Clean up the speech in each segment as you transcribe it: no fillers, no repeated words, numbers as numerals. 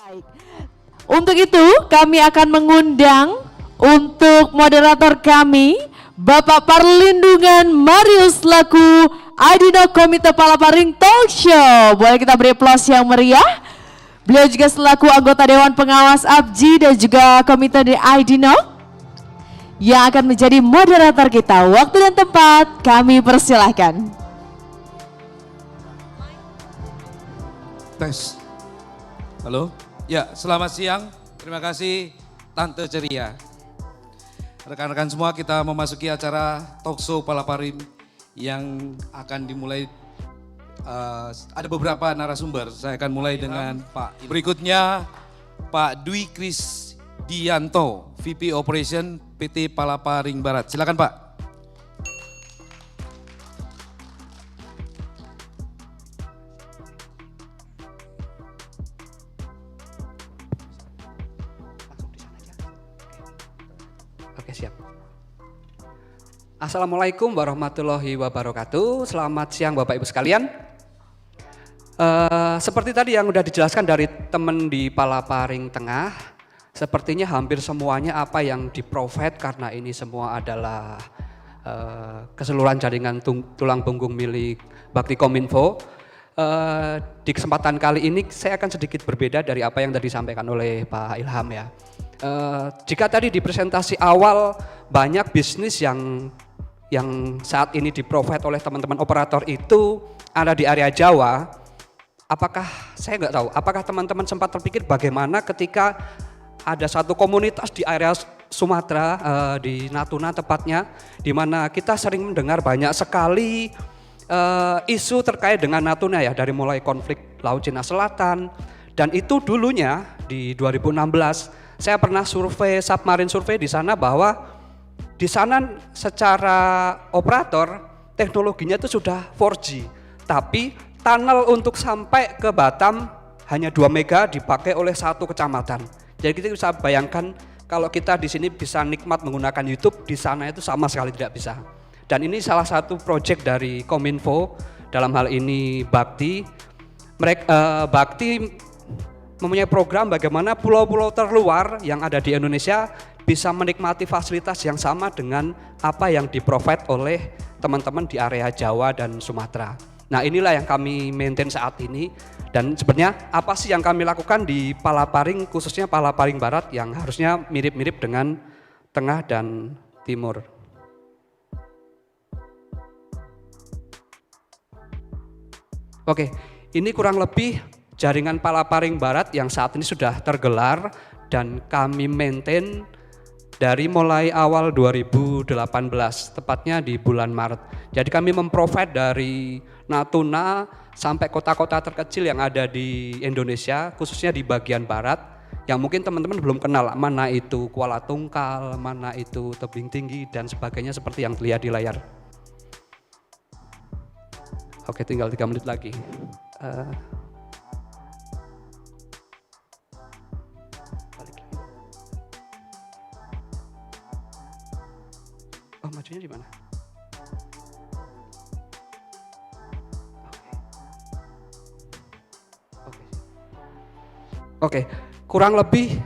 Baik. Untuk itu kami akan mengundang untuk moderator kami Bapak Perlindungan Marius laku Aidino Komite Palaparing Talk Show. Boleh kita beri aplaus yang meriah. Beliau juga selaku anggota Dewan Pengawas APJI dan juga Komite di Aidino yang akan menjadi moderator kita. Waktu dan tempat kami persilahkan. Tes. Halo. Ya, selamat siang. Terima kasih Tante Ceria. Rekan-rekan semua, kita memasuki acara talkshow Palaparing yang akan dimulai. Ada beberapa narasumber. Saya akan mulai dengan Pak. Berikutnya Pak Dwi Krisdianto, VP Operation PT Palaparing Barat. Silakan Pak. Oke, siap. Assalamualaikum warahmatullahi wabarakatuh. Selamat siang Bapak Ibu sekalian. Seperti tadi yang sudah dijelaskan dari teman di Palaparing Tengah, sepertinya hampir semuanya apa yang di-provide karena ini semua adalah keseluruhan jaringan tulang punggung milik Bakti Kominfo. Di kesempatan kali ini saya akan sedikit berbeda dari apa yang tadi disampaikan oleh Pak Ilham ya. Jika tadi di presentasi awal banyak bisnis yang saat ini di-provide oleh teman-teman operator itu ada di area Jawa, apakah saya nggak tahu, apakah teman-teman sempat terpikir bagaimana ketika ada satu komunitas di area Sumatera, di Natuna tepatnya, di mana kita sering mendengar banyak sekali isu terkait dengan Natuna ya, dari mulai konflik Laut Cina Selatan, dan itu dulunya di 2016 saya pernah survei, submarin survei di sana bahwa di sana secara operator teknologinya itu sudah 4G, tapi tunnel untuk sampai ke Batam hanya 2 mega dipakai oleh satu kecamatan. Jadi kita bisa bayangkan kalau kita di sini bisa nikmat menggunakan YouTube, di sana itu sama sekali tidak bisa. Dan ini salah satu proyek dari Kominfo, dalam hal ini Bakti. Bakti mempunyai program bagaimana pulau-pulau terluar yang ada di Indonesia bisa menikmati fasilitas yang sama dengan apa yang di-provide oleh teman-teman di area Jawa dan Sumatera. Nah, inilah yang kami maintain saat ini, dan sebenarnya apa sih yang kami lakukan di Palaparing, khususnya Palaparing Barat yang harusnya mirip-mirip dengan Tengah dan Timur. Oke, ini kurang lebih jaringan Palaparing Barat yang saat ini sudah tergelar dan kami maintain dari mulai awal 2018, tepatnya di bulan Maret. Jadi kami memprovide dari Natuna sampai kota-kota terkecil yang ada di Indonesia, khususnya di bagian barat, yang mungkin teman-teman belum kenal, mana itu Kuala Tungkal, mana itu Tebing Tinggi, dan sebagainya seperti yang terlihat di layar. Oke, tinggal 3 menit lagi. Oh, majunya di mana? Oke, kurang lebih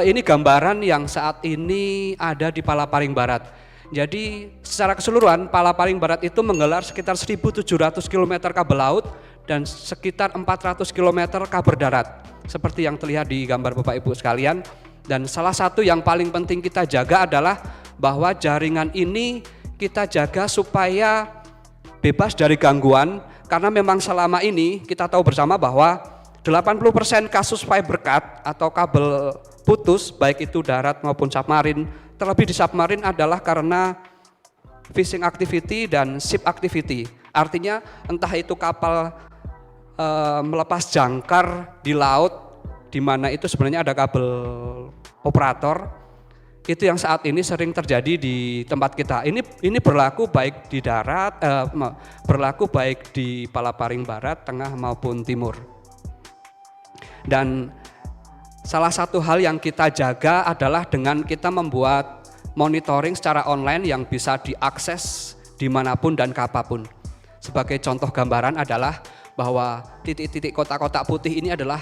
ini gambaran yang saat ini ada di Palaparing Barat. Jadi secara keseluruhan Palaparing Barat itu menggelar sekitar 1.700 km kabel laut dan sekitar 400 km kabel darat. Seperti yang terlihat di gambar Bapak Ibu sekalian. Dan salah satu yang paling penting kita jaga adalah bahwa jaringan ini kita jaga supaya bebas dari gangguan, karena memang selama ini kita tahu bersama bahwa 80% kasus fiber cut atau kabel putus baik itu darat maupun submarin, terlebih di submarin adalah karena fishing activity dan ship activity. Artinya entah itu kapal melepas jangkar di laut di mana itu sebenarnya ada kabel operator, itu yang saat ini sering terjadi di tempat kita. Ini berlaku baik di darat, berlaku baik di Palaparing Barat, Tengah maupun Timur. Dan salah satu hal yang kita jaga adalah dengan kita membuat monitoring secara online yang bisa diakses dimanapun dan kapanpun. Sebagai contoh gambaran adalah bahwa titik-titik kotak-kotak putih ini adalah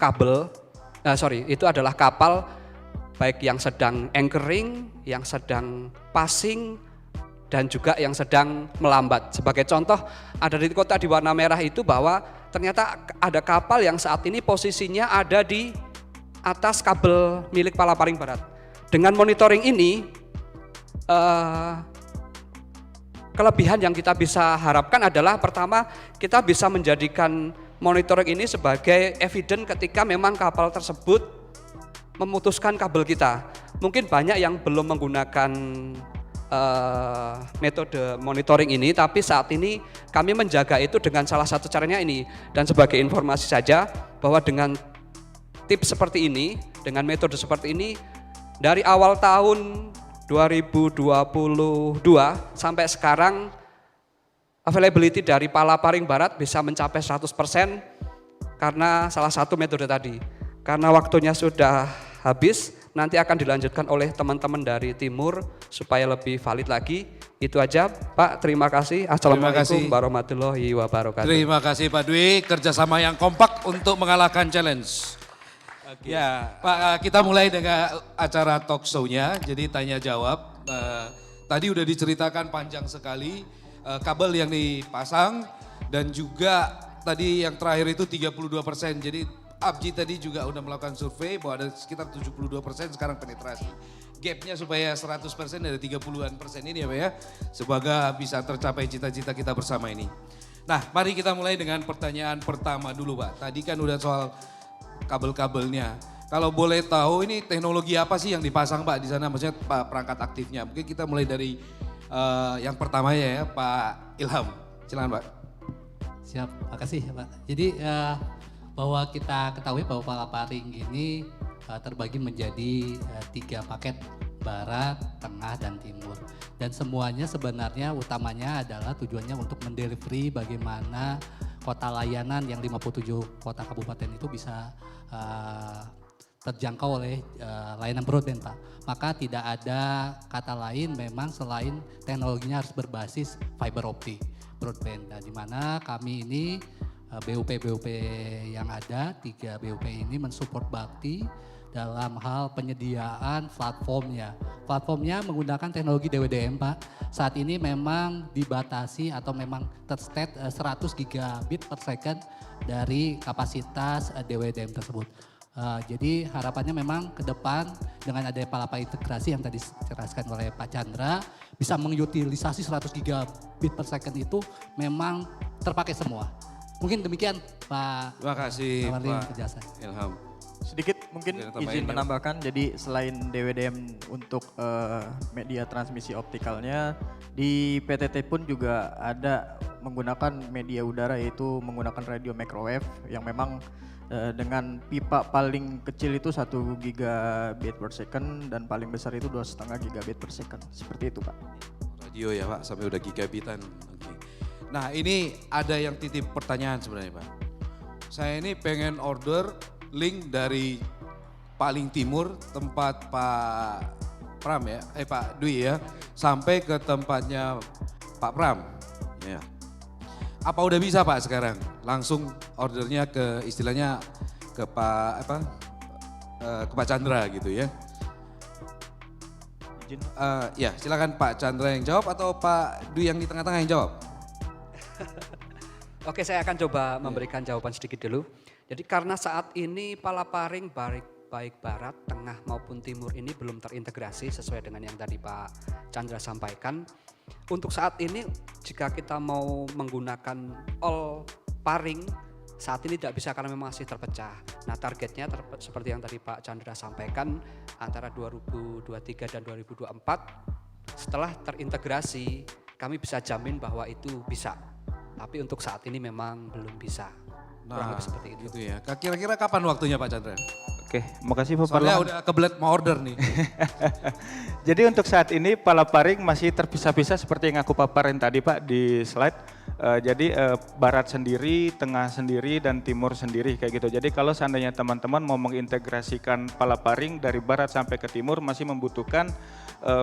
kabel Itu adalah kapal baik yang sedang anchoring, yang sedang passing, dan juga yang sedang melambat. Sebagai contoh, ada di kota di warna merah itu bahwa ternyata ada kapal yang saat ini posisinya ada di atas kabel milik Palaparing Barat. Dengan monitoring ini, kelebihan yang kita bisa harapkan adalah pertama, kita bisa menjadikan monitoring ini sebagai evidence ketika memang kapal tersebut memutuskan kabel kita. Mungkin banyak yang belum menggunakan metode monitoring ini, tapi saat ini kami menjaga itu dengan salah satu caranya ini. Dan sebagai informasi saja bahwa dengan tips seperti ini, dengan metode seperti ini, dari awal tahun 2022 sampai sekarang availability dari Palaparing Barat bisa mencapai 100% karena salah satu metode tadi. Karena waktunya sudah habis, nanti akan dilanjutkan oleh teman-teman dari timur supaya lebih valid lagi. Itu aja Pak, terima kasih. Assalamualaikum warahmatullahi wabarakatuh. Terima kasih Pak Dwi, kerjasama yang kompak untuk mengalahkan challenge. Ya Pak, kita mulai dengan acara talk show-nya, jadi tanya jawab. Tadi udah diceritakan panjang sekali kabel yang dipasang dan juga tadi yang terakhir itu 32%. Jadi Abji tadi juga udah melakukan survei bahwa ada sekitar 72% sekarang penetrasi. Gapnya supaya 100% dari 30-an persen ini ya Pak ya. Semoga bisa tercapai cita-cita kita bersama ini. Nah mari kita mulai dengan pertanyaan pertama dulu Pak. Tadi kan udah soal kabel-kabelnya. Kalau boleh tahu ini teknologi apa sih yang dipasang Pak di sana? Maksudnya perangkat aktifnya. Mungkin kita mulai dari yang pertama ya Pak Ilham. Silakan Pak. Siap, makasih Pak. Jadi bahwa kita ketahui bahwa Palaparing ini terbagi menjadi 3 paket, barat, tengah, dan timur. Dan semuanya sebenarnya utamanya adalah tujuannya untuk mendelivery bagaimana kota layanan yang 57 kota kabupaten itu bisa terjangkau oleh layanan broadband Pak. Maka tidak ada kata lain memang selain teknologinya harus berbasis fiber optik broadband. Nah, di mana kami ini BUP yang ada, 3 BUP ini mensupport Bakti dalam hal penyediaan platformnya. Platformnya menggunakan teknologi DWDM Pak. Saat ini memang dibatasi atau memang terstate 100 gigabit per second dari kapasitas DWDM tersebut. Jadi harapannya memang ke depan dengan adanya Palaparing integrasi yang tadi dijelaskan oleh Pak Chandra bisa mengutilisasi 100 gigabit per second itu memang terpakai semua. Mungkin demikian Pak. Terima kasih Pak Ilham. Sedikit mungkin izin menambahkan, jadi selain DWDM untuk media transmisi optikalnya, di PTT pun juga ada menggunakan media udara yaitu menggunakan radio microwave yang memang dengan pipa paling kecil itu 1 gigabit per second dan paling besar itu 2,5 gigabit per second. Seperti itu Pak. Radio ya Pak, sampai udah gigabitan. Oke. Nah ini ada yang titip pertanyaan sebenarnya Pak. Saya ini pengen order link dari paling timur tempat Pak Pram ya, Pak Dwi ya, sampai ke tempatnya Pak Pram. Ya. Apa udah bisa Pak sekarang? Langsung ordernya ke istilahnya ke Pak ke Pak Chandra gitu ya. Ya silakan Pak Chandra yang jawab atau Pak Dwi yang di tengah-tengah yang jawab. Oke, saya akan coba memberikan jawaban sedikit dulu. Jadi karena saat ini Palaparing baik barat, tengah maupun timur ini belum terintegrasi sesuai dengan yang tadi Pak Chandra sampaikan. Untuk saat ini jika kita mau menggunakan all paring, saat ini tidak bisa karena memang masih terpecah. Nah targetnya seperti yang tadi Pak Chandra sampaikan antara 2023 dan 2024 setelah terintegrasi kami bisa jamin bahwa itu bisa. Tapi untuk saat ini memang belum bisa. Kurang lebih seperti itu. Gitu ya. Kira-kira kapan waktunya Pak Chandra? Oke, makasih Pak Soalnya Parlemen. udah kebelet mau order nih. Jadi untuk saat ini Palaparing masih terpisah-pisah seperti yang aku paparin tadi Pak di slide. Jadi barat sendiri, tengah sendiri, dan timur sendiri kayak gitu. Jadi kalau seandainya teman-teman mau mengintegrasikan Palaparing dari barat sampai ke timur masih membutuhkan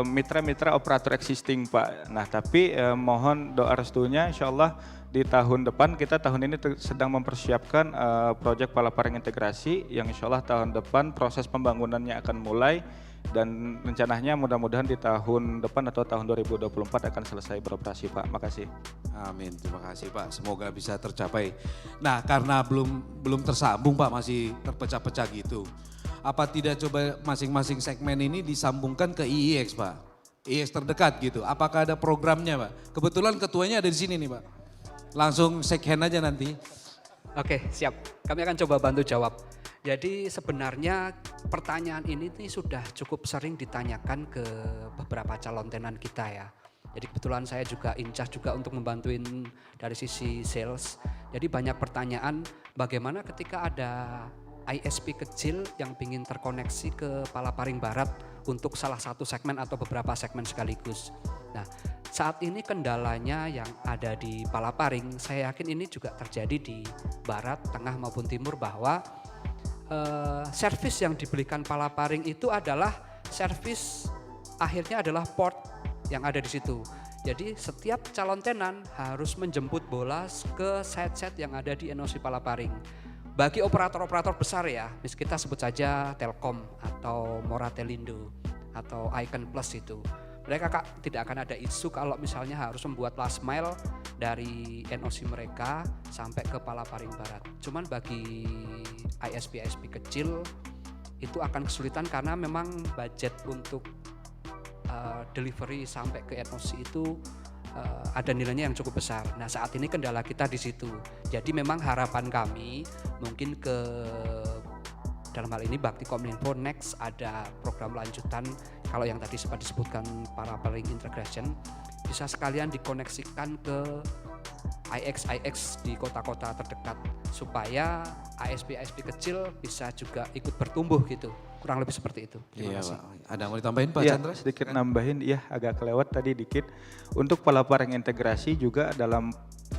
mitra-mitra operator existing Pak. Nah tapi mohon doa restunya insya Allah di tahun depan, kita tahun ini sedang mempersiapkan proyek Palaparing integrasi yang insya Allah tahun depan proses pembangunannya akan mulai. Dan rencananya mudah-mudahan di tahun depan atau tahun 2024 akan selesai beroperasi Pak. Makasih. Amin, terima kasih Pak. Semoga bisa tercapai. Nah, karena belum tersambung Pak, masih terpecah-pecah gitu. Apa tidak coba masing-masing segmen ini disambungkan ke IIX Pak? IIX terdekat gitu. Apakah ada programnya Pak? Kebetulan ketuanya ada di sini nih Pak. Langsung shake hand aja nanti. Oke, siap. Kami akan coba bantu jawab. Jadi sebenarnya pertanyaan ini sudah cukup sering ditanyakan ke beberapa calon tenan kita ya. Jadi kebetulan saya juga in charge juga untuk membantuin dari sisi sales. Jadi banyak pertanyaan bagaimana ketika ada ISP kecil yang ingin terkoneksi ke Palaparing Barat untuk salah satu segmen atau beberapa segmen sekaligus. Nah, saat ini kendalanya yang ada di Palaparing, saya yakin ini juga terjadi di Barat, Tengah maupun Timur bahwa servis yang diberikan Palaparing itu adalah servis akhirnya adalah port yang ada di situ. Jadi setiap calon tenan harus menjemput bola ke set-set yang ada di NOC Palaparing. Bagi operator-operator besar ya, kita sebut saja Telkom atau Moratelindo atau Icon Plus itu. Mereka tidak akan ada isu kalau misalnya harus membuat last mile dari NOC mereka sampai ke Palaparing Barat. Cuman bagi ISP-ISP kecil itu akan kesulitan karena memang budget untuk delivery sampai ke NOC itu ada nilainya yang cukup besar. Nah saat ini kendala kita di situ. Jadi memang harapan kami mungkin dalam hal ini Bakti Kominfo next ada program lanjutan kalau yang tadi sempat disebutkan Palaparing Integration bisa sekalian dikoneksikan ke IX di kota-kota terdekat supaya ISP-ISP kecil bisa juga ikut bertumbuh gitu. Kurang lebih seperti itu. Terima kasih. Pak. Ada yang mau ditambahin Pak Ya, Chandra? sedikit nambahin, ya agak kelewat tadi dikit. Untuk Palaparing integrasi juga dalam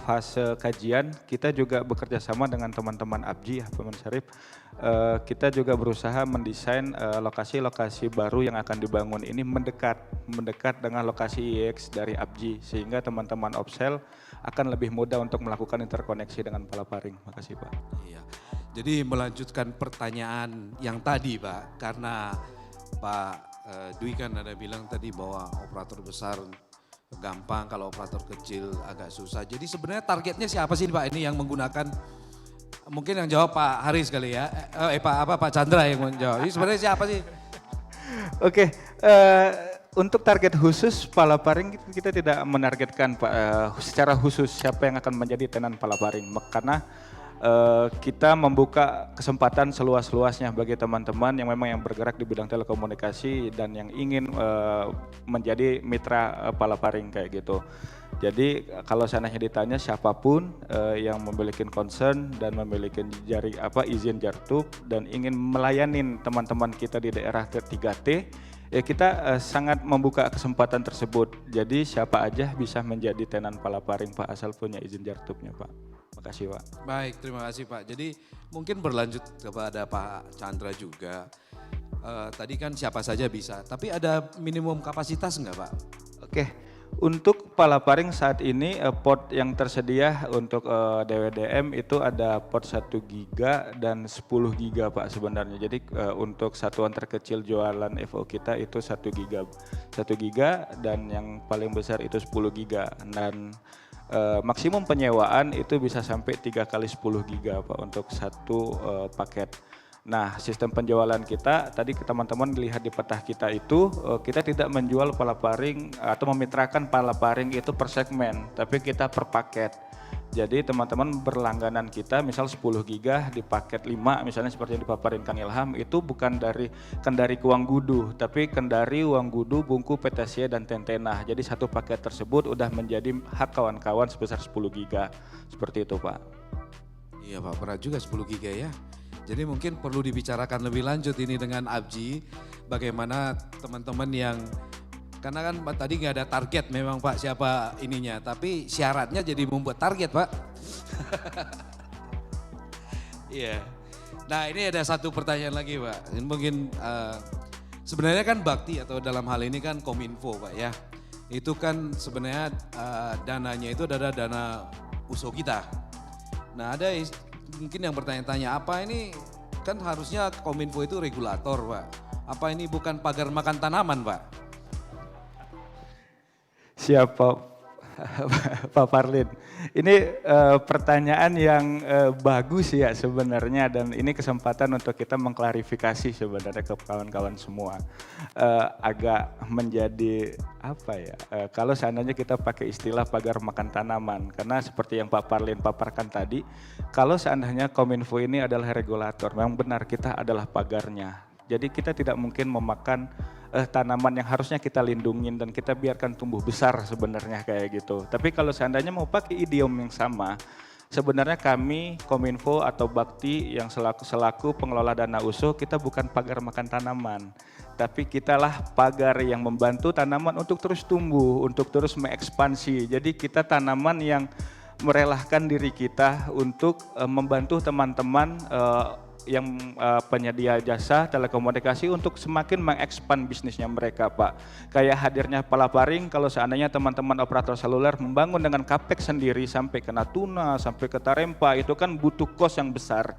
fase kajian kita juga bekerja sama dengan teman-teman ABJI, Hafeman Syarif. Kita juga berusaha mendesain lokasi-lokasi baru yang akan dibangun ini mendekat dengan lokasi IX dari ABJI sehingga teman-teman Opsel akan lebih mudah untuk melakukan interkoneksi dengan Palaparing. Makasih Pak. Iya. Jadi melanjutkan pertanyaan yang tadi Pak, karena Pak Dwi kan ada bilang tadi bahwa operator besar gampang, kalau operator kecil agak susah. Jadi sebenarnya targetnya siapa sih Pak ini yang menggunakan? Mungkin yang jawab Pak Haris kali ya, Pak Chandra yang menjawab. Ini sebenarnya siapa sih? Oke, untuk target khusus Palaparing kita tidak menargetkan Pak secara khusus siapa yang akan menjadi tenan Palaparing, karena kita membuka kesempatan seluas-luasnya bagi teman-teman yang memang yang bergerak di bidang telekomunikasi dan yang ingin menjadi mitra Palaparing kayak gitu. Jadi kalau seandainya ditanya siapapun yang memiliki concern dan memiliki izin jartub dan ingin melayanin teman-teman kita di daerah 3T, ya kita sangat membuka kesempatan tersebut. Jadi siapa aja bisa menjadi tenan Palaparing Pak asal punya izin jartubnya Pak. Makasih Pak. Baik, terima kasih Pak. Jadi mungkin berlanjut kepada Pak Chandra juga. Tadi kan siapa saja bisa, tapi ada minimum kapasitas enggak Pak? Oke, untuk Palaparing saat ini port yang tersedia untuk DWDM itu ada port 1 giga dan 10 giga Pak sebenarnya. Jadi untuk satuan terkecil jualan FO kita itu 1 giga dan yang paling besar itu 10 giga dan maksimum penyewaan itu bisa sampai 3 kali 10 giga Pak untuk satu paket. Nah sistem penjualan kita tadi teman-teman lihat di peta kita itu kita tidak menjual Palaparing atau memitrakan Palaparing itu per segmen tapi kita per paket. Jadi teman-teman berlangganan kita misal 10 giga di paket 5 misalnya seperti yang dipaparin Kang Ilham itu bukan dari Kendari ke Wanggudu tapi Kendari, Wanggudu, Bungku, Petesia dan Tentenah. Jadi satu paket tersebut udah menjadi hak kawan-kawan sebesar 10 giga seperti itu Pak. Iya Pak, berat juga 10 giga ya. Jadi mungkin perlu dibicarakan lebih lanjut ini dengan ABJI bagaimana teman-teman yang Karena kan tadi nggak ada target memang Pak siapa ininya, tapi syaratnya jadi membuat target Pak. Iya. Nah ini ada satu pertanyaan lagi Pak. Ini mungkin sebenarnya kan bakti atau dalam hal ini kan Kominfo Pak ya. Itu kan sebenarnya dananya itu adalah dana usaha kita. Nah ada mungkin yang bertanya-tanya apa ini kan harusnya Kominfo itu regulator Pak. Apa ini bukan pagar makan tanaman Pak? Siapa Pak Parlin? Ini pertanyaan yang bagus ya sebenarnya dan ini kesempatan untuk kita mengklarifikasi sebenarnya ke kawan-kawan semua. Agak menjadi apa ya, kalau seandainya kita pakai istilah pagar makan tanaman, karena seperti yang Pak Parlin paparkan tadi, kalau seandainya Kominfo ini adalah regulator, memang benar kita adalah pagarnya. Jadi kita tidak mungkin memakan tanaman yang harusnya kita lindungin dan kita biarkan tumbuh besar sebenarnya kayak gitu. Tapi kalau seandainya mau pakai idiom yang sama, sebenarnya kami Kominfo atau Bakti yang selaku pengelola dana usaha, kita bukan pagar makan tanaman. Tapi kitalah pagar yang membantu tanaman untuk terus tumbuh, untuk terus mengekspansi. Jadi kita tanaman yang merelahkan diri kita untuk membantu teman-teman yang penyedia jasa telekomunikasi untuk semakin mengekspan bisnisnya mereka Pak. Kayak hadirnya Palaparing, kalau seandainya teman-teman operator seluler membangun dengan capex sendiri sampai ke Natuna, sampai ke Tarempa, itu kan butuh kos yang besar.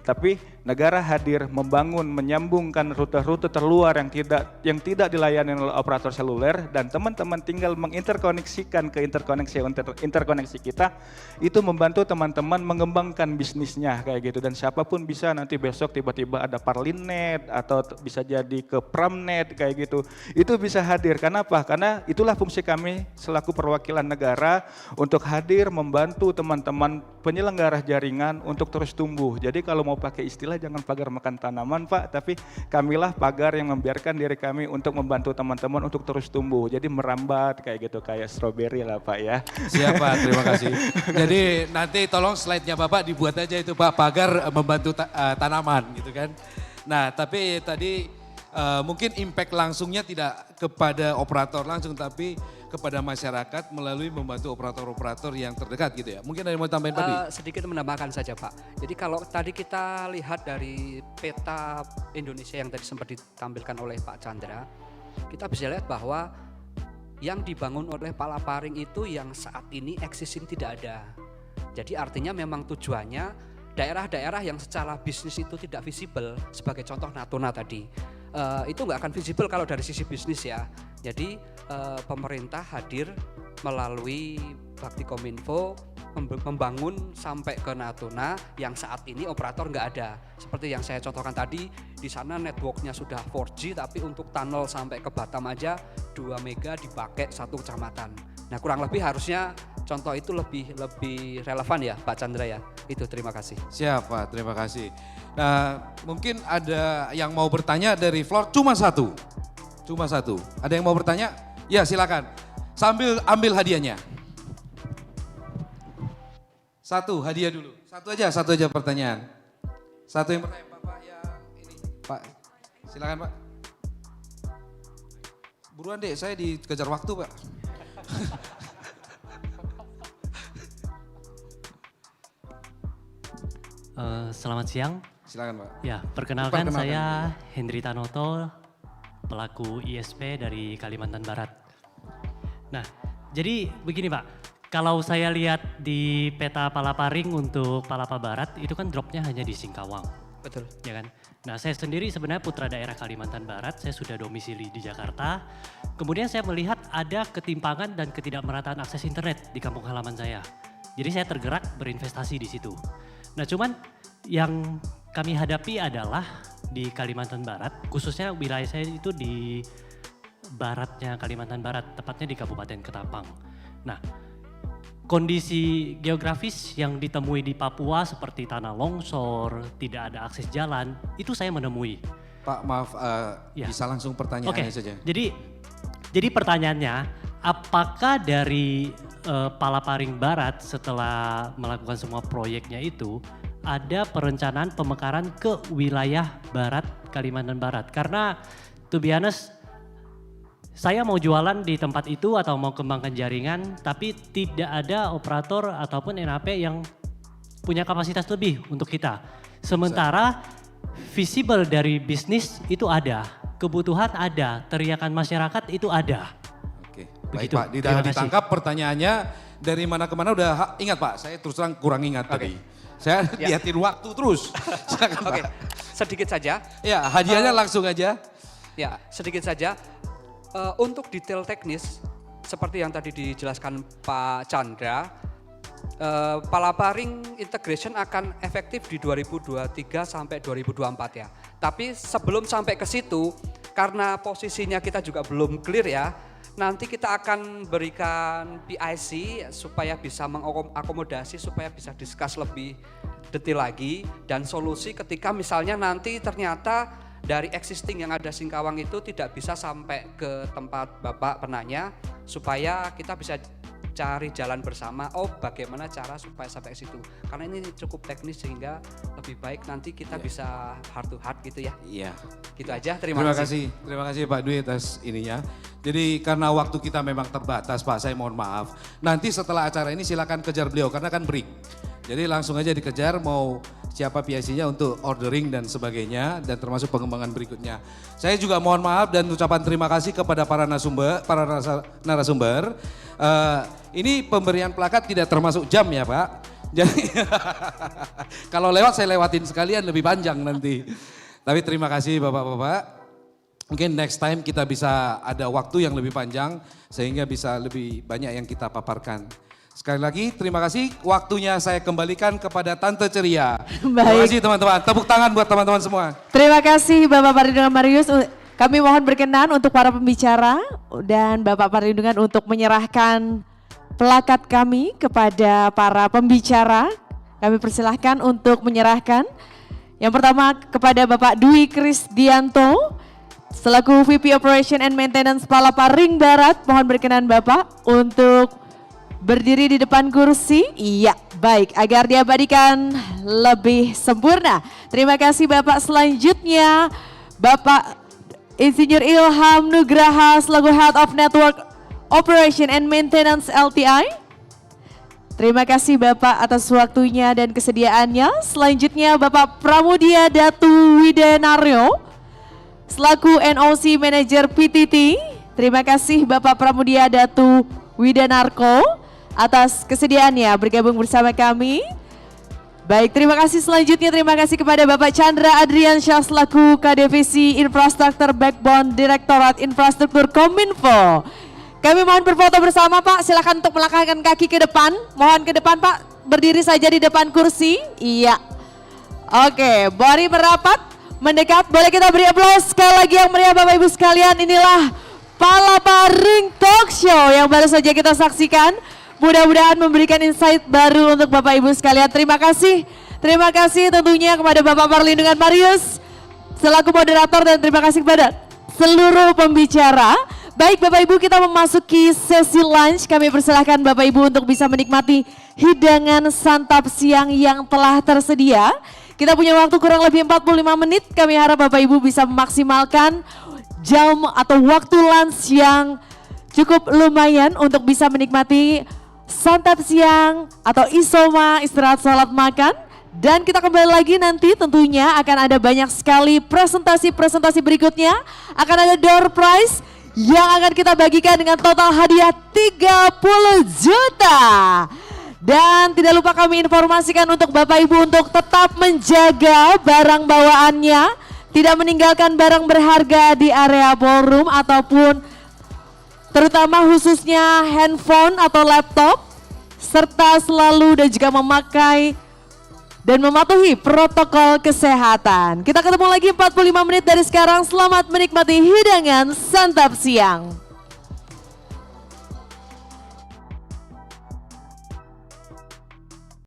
Tapi negara hadir membangun, menyambungkan rute-rute terluar yang tidak dilayani oleh operator seluler dan teman-teman tinggal menginterkoneksikan ke interkoneksi kita, itu membantu teman-teman mengembangkan bisnisnya kayak gitu dan siapapun bisa nanti besok tiba-tiba ada Parlinnet atau bisa jadi ke Pramnet kayak gitu. Itu bisa hadir. Kenapa? Karena itulah fungsi kami selaku perwakilan negara untuk hadir membantu teman-teman penyelenggara jaringan untuk terus tumbuh. Jadi kalau mau pakai istilah jangan pagar makan tanaman Pak, tapi kamilah pagar yang membiarkan diri kami untuk membantu teman-teman untuk terus tumbuh. Jadi merambat kayak gitu, kayak stroberi lah Pak ya. Siap Pak, terima kasih. Jadi nanti tolong slide-nya Bapak dibuat aja itu Pak, pagar membantu tanaman gitu kan. Nah tapi tadi mungkin impact langsungnya tidak kepada operator langsung tapi kepada masyarakat melalui membantu operator-operator yang terdekat gitu ya. Mungkin ada yang mau tambahin Pak? Sedikit menambahkan saja Pak. Jadi kalau tadi kita lihat dari peta Indonesia yang tadi sempat ditampilkan oleh Pak Chandra, kita bisa lihat bahwa yang dibangun oleh Palaparing itu yang saat ini existing tidak ada. Jadi artinya memang tujuannya daerah-daerah yang secara bisnis itu tidak visible, sebagai contoh Natuna tadi, itu nggak akan visible kalau dari sisi bisnis ya. Jadi pemerintah hadir melalui Bakti Kominfo membangun sampai ke Natuna yang saat ini operator nggak ada. Seperti yang saya contohkan tadi, di sana networknya sudah 4G tapi untuk tunnel sampai ke Batam aja 2 mega dipakai satu kecamatan. Nah kurang lebih harusnya contoh itu lebih relevan ya Pak Chandra ya. Itu terima kasih. Siap Pak, terima kasih. Nah mungkin ada yang mau bertanya dari floor, cuma satu. Ada yang mau bertanya? Ya silakan, sambil ambil hadiahnya. Satu hadiah dulu, satu aja pertanyaan. Satu yang bertanya Bapak yang ini. Pak, silakan Pak. Buruan deh, saya dikejar waktu Pak. Selamat siang. Silakan Pak. Ya, perkenalkan saya Hendri Tanoto, pelaku ISP dari Kalimantan Barat. Nah, jadi begini Pak, kalau saya lihat di peta Palaparing untuk Palapa Barat itu kan dropnya hanya di Singkawang. Betul. Ya kan? Nah saya sendiri sebenarnya putra daerah Kalimantan Barat, saya sudah domisili di Jakarta. Kemudian saya melihat ada ketimpangan dan ketidakmerataan akses internet di kampung halaman saya. Jadi saya tergerak berinvestasi di situ. Nah cuman yang kami hadapi adalah di Kalimantan Barat, khususnya wilayah saya itu di baratnya Kalimantan Barat, tepatnya di Kabupaten Ketapang. Nah kondisi geografis yang ditemui di Papua seperti tanah longsor, tidak ada akses jalan, itu saya menemui. Pak maaf, Ya. bisa langsung pertanyaannya saja. Jadi pertanyaannya, apakah dari Palaparing Barat setelah melakukan semua proyeknya itu, ada perencanaan pemekaran ke wilayah barat Kalimantan Barat? Karena to be honest, saya mau jualan di tempat itu atau mau kembangkan jaringan, tapi tidak ada operator ataupun NAP yang punya kapasitas lebih untuk kita. Sementara visible dari bisnis itu ada, kebutuhan ada, teriakan masyarakat itu ada. Oke, Begitu. baik Pak, Terima kasih. ditangkap pertanyaannya dari mana ke mana udah ingat Pak, saya terus terang kurang ingat tadi. Saya lihatin waktu terus. Silakan, Oke, Pak. sedikit saja. Ya, hadiahnya langsung aja. Ya, sedikit saja. Untuk detail teknis, seperti yang tadi dijelaskan Pak Chandra, Palaparing integration akan efektif di 2023 sampai 2024 ya. Tapi sebelum sampai ke situ, karena posisinya kita juga belum clear ya, nanti kita akan berikan PIC supaya bisa mengakomodasi, supaya bisa discuss lebih detail lagi dan solusi ketika misalnya nanti ternyata dari existing yang ada Singkawang itu tidak bisa sampai ke tempat Bapak penanya, supaya kita bisa cari jalan bersama, bagaimana cara supaya sampai ke situ. Karena ini cukup teknis sehingga lebih baik nanti kita bisa heart to heart gitu ya. Iya. Gitu aja, terima kasih. Terima kasih Pak Dwi atas ininya. Jadi karena waktu kita memang terbatas Pak, saya mohon maaf. Nanti setelah acara ini silakan kejar beliau karena kan break. Jadi langsung aja dikejar mau siapa PIC-nya untuk ordering dan sebagainya dan termasuk pengembangan berikutnya. Saya juga mohon maaf dan ucapan terima kasih kepada para narasumber. Ini pemberian plakat tidak termasuk jam ya Pak. Jadi kalau lewat saya lewatin sekalian lebih panjang nanti. Tapi terima kasih Bapak-bapak. Mungkin next time kita bisa ada waktu yang lebih panjang sehingga bisa lebih banyak yang kita paparkan. Sekali lagi terima kasih, waktunya saya kembalikan kepada Tante Ceria. Terima Baik. kasih teman-teman, tepuk tangan buat teman-teman semua. Terima kasih Bapak Perlindungan Marius. Kami mohon berkenan untuk para pembicara dan Bapak Perlindungan untuk menyerahkan plakat kami kepada para pembicara. Kami persilahkan untuk menyerahkan. Yang pertama kepada Bapak Dwi Krisdianto selaku VP Operation and Maintenance Palaparing Barat. Mohon berkenan Bapak untuk berdiri di depan kursi. Iya, baik, agar diabadikan lebih sempurna. Terima kasih Bapak. Selanjutnya Bapak Insinyur Ilham Nugraha selaku Head of Network Operation and Maintenance LTI. Terima kasih Bapak atas waktunya dan kesediaannya. Selanjutnya Bapak Pramudia Datu Widenario selaku NOC Manager PTT. Terima kasih Bapak Pramudia Datu Widenarko atas kesediaannya bergabung bersama kami. Baik, terima kasih. Selanjutnya terima kasih kepada Bapak Chandra Adriansyah selaku KDVC Infrastruktur Backbone Direktorat Infrastruktur Kominfo. Kami mohon berfoto bersama Pak, silakan untuk melangkahkan kaki ke depan. Mohon ke depan Pak, berdiri saja di depan kursi. Iya. Oke, mari merapat, mendekat. Boleh kita beri aplaus sekali lagi yang meriah Bapak Ibu sekalian. Inilah Palaparing Talk Show yang baru saja kita saksikan. Mudah-mudahan memberikan insight baru untuk Bapak Ibu sekalian. Terima kasih. Terima kasih tentunya kepada Bapak Perlindungan Marius selaku moderator dan terima kasih kepada seluruh pembicara. Baik Bapak Ibu, kita memasuki sesi lunch. Kami persilahkan Bapak Ibu untuk bisa menikmati hidangan santap siang yang telah tersedia. Kita punya waktu kurang lebih 45 menit. Kami harap Bapak Ibu bisa memaksimalkan jam atau waktu lunch yang cukup lumayan untuk bisa menikmati santap siang atau isoma, istirahat sholat makan. Dan kita kembali lagi nanti tentunya akan ada banyak sekali presentasi-presentasi berikutnya. Akan ada door prize yang akan kita bagikan dengan total hadiah 30 juta. Dan tidak lupa kami informasikan untuk Bapak Ibu untuk tetap menjaga barang bawaannya. Tidak meninggalkan barang berharga di area ballroom ataupun terutama khususnya handphone atau laptop, serta selalu dan juga memakai dan mematuhi protokol kesehatan. Kita ketemu lagi 45 menit dari sekarang. Selamat menikmati hidangan santap siang.